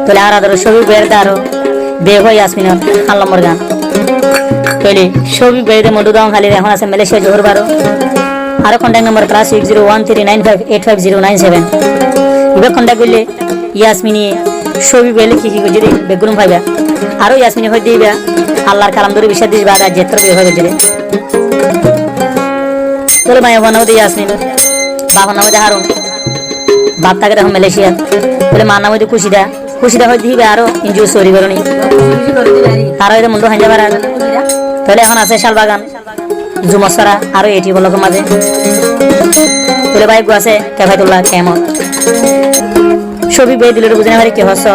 তোলে আর আদর ছবি বের দারো বেগো ইয়াসমিন আল্লাহ মরগান তোলে ছবি বের মডু দাও খালি এখন আছে মালয়েশিয়া জোহর বারো আর কন্টাক্ট নাম্বার +601395850997 ইবে কন্টাক্ট করলে ইয়াসমিনি ছবি বেলে কি যদি বেগুন ভাইবা আর ইয়াসমিনি হই দিবা আল্লাহর কালাম ধরে বিশ্বাস দিস বাদা যেত্র বে হয়ে গেলে তোলে মাই হনাও দি ইয়াসমিন বাবা নাও দে হারুন বাপ থাকে এখন মালয়েশিয়া তোলে মা নাও দি খুশিদা হই দিবা আর ইনজু সরি করনি আর এর মুন্ড হাইজা বারা তোলে এখন আছে শালবাগান জুমসরা আর এটি বলক মাঝে তোলে ভাই গুয়াছে কেফাতুল্লাহ কেমন ছবি বে দিলে বুঝনে পারি কি হস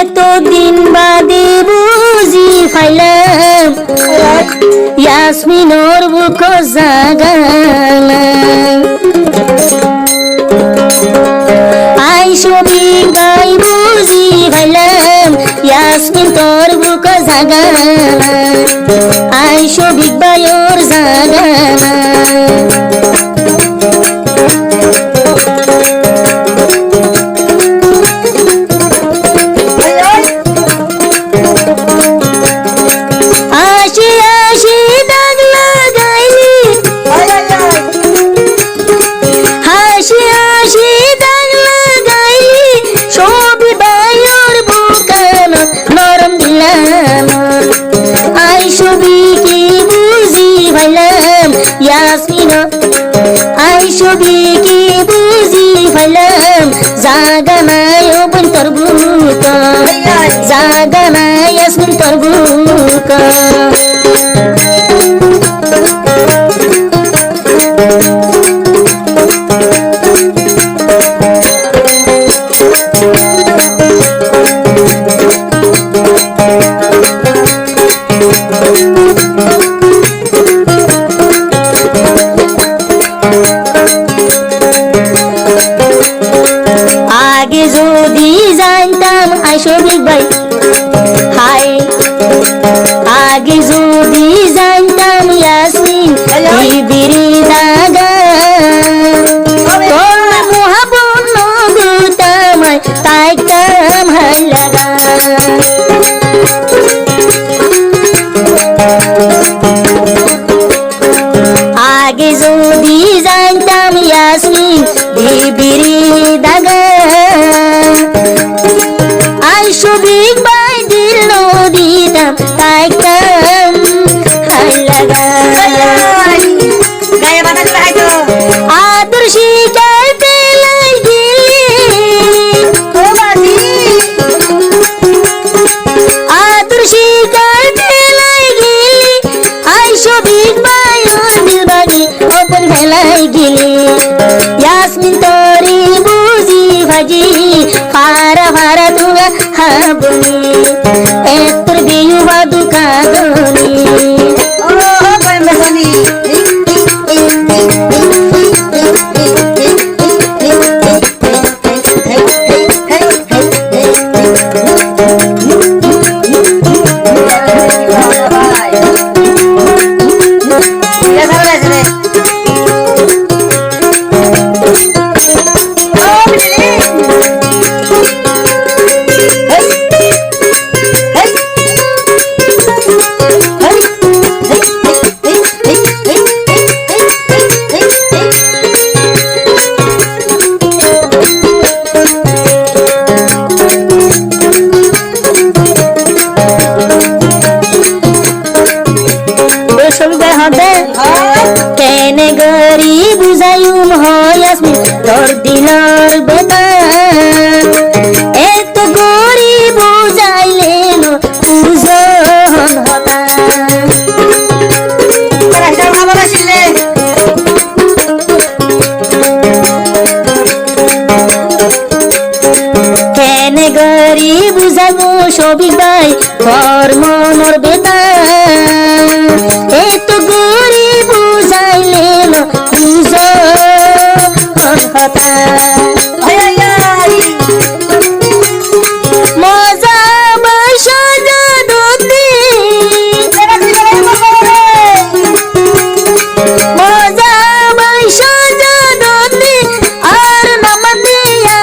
এত দিন বাদে বুঝি ফাইলাম ইয়াসমিনোর বুক জাগালা আই ছবি গাই বুঝি ফাইলাম ইয়াসমিন তোর বুক জাগালা আই ছবি বায়োর জাগালা জাগানা ইয়াসমিন তোর বুক আগে যদি জানতাম আইসবিক ভাই হাই আগে যদি জানতাম ইয়াসমিন বিবিরি দাগা তোর মোহাবন নগুতাম তাই কাম হাই লাগা আগে যদি জানতাম ইয়াসমিন বিবিরি দাগা আইসবিক ভাই দিল দিতাম তাই কাম হাই লাগা আদর শিখাইতে লাগিলি আদর শিখাইতে লাগিলি আইসবিক ভাই দিল বাগি ওপন ভেলাই গিলি ইয়াসমিন তোরি বুঝি ভাজি ফারা ফারা দুগা হাবনি এতর দিয়ু বাদু কাদনি ও ভাই মেসানি কেনে গরি বুঝাইম হয় ইয়াসমিন তোর দিলার বেতা এত গরি বুঝাইলে বুঝন হতা কেনে গরি বুঝাইমু সবিক ভাই তোর মনর বেতা এত গরি বুঝাইলে বুঝন হতা মজা বাসা জাদতি মজা বাসা জাদতি আর নাম দিয়া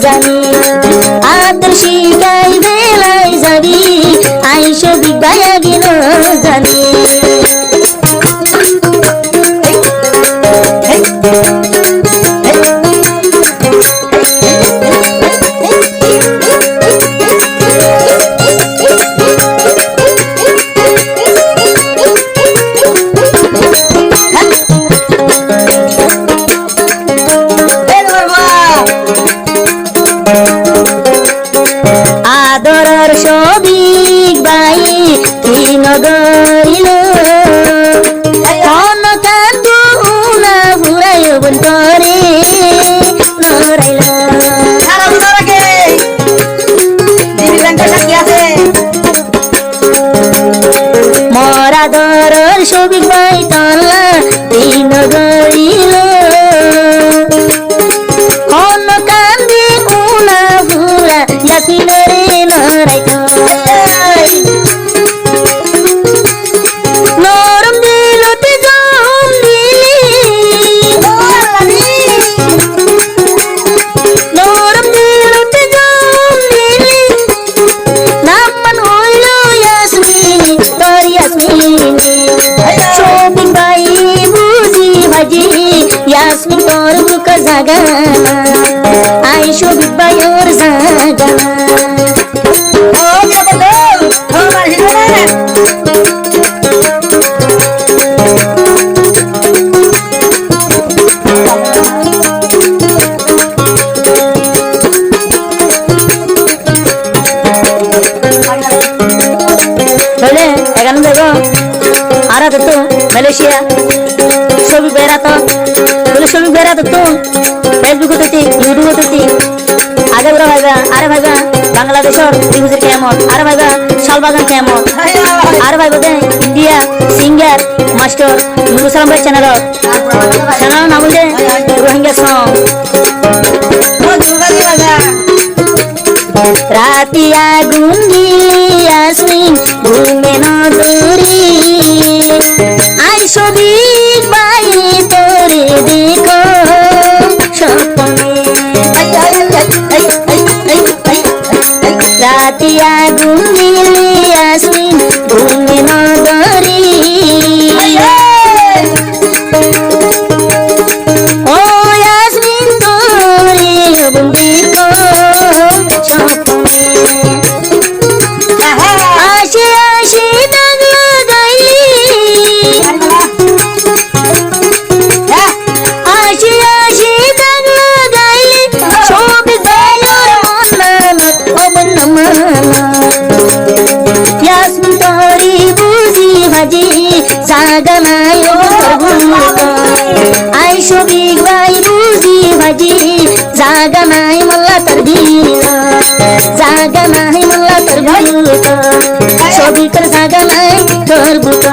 জানি আদর শিখাই বেলায় যাবি আইসো বিবায়া গিন জানি আদরর সবিক বাই কি নগরিল কোন কান্দু না ভুরাই বন করে নরাইল সারা দুরাকে দিদি ব্যাংকে সাথে আছে মরা দরর সবিক বাই তলা কি নগরিল কোন কান্দে উনা ভুরা ইয়াসিন রে নরাইতো নরম দিলতে জম দিলি নরম দিলতে জম দিলি নামান হইল ইয়াসমিন তোর ইয়াসমিন শোভিক ভাই বুঝি ভাজি ইয়াসমিন তোর বুক জাগানা আই শোভিক ভাই ওর জাগানা ও কে বল ও মার হিরে বলে এখানে দেখো আর তো মালয়েশিয়া ছবি বেড়াতো বলে ছবি বেড়াতো তো ফেসবুক হতে ইউটিউব হতে আগে বড় ভাইবা আরে ভাইবা বাংলাদেশের রিভিউজের কেমন আরে ভাইবা শালবাগান কেমন আরে ভাইবা দে ইন্ডিয়া সিঙ্গার মাস্টার নুরুল সালাম ভাই চ্যানেল নাম বলছে রোহিঙ্গা সং ও দুর্গা লাগা রাতি আগুন দিলি আসমিন ঘুমে ন দূরি আই সবিক বাই তোরে দেখো স্বপ্নে রাতি আগুন দিলি আসমিন ঘুমে ন দূরি ও আসমিন তোরে দেখো স্বপ্নে আসে আসে দাগ লাগাইলি আসে আসে দাগ লাগাইলি সবে গায়োর মনানত অবনমানা ইয়াসমিন তোরি বুঝি ভাজি জাগানাই অবভূত আই সবিক ভাই বুঝি ভাজি জাগানাই মোল্লা তার ভিড় জাগানাই মোল্লা তার ভিড় সবিকের জাগানাই তোর বুক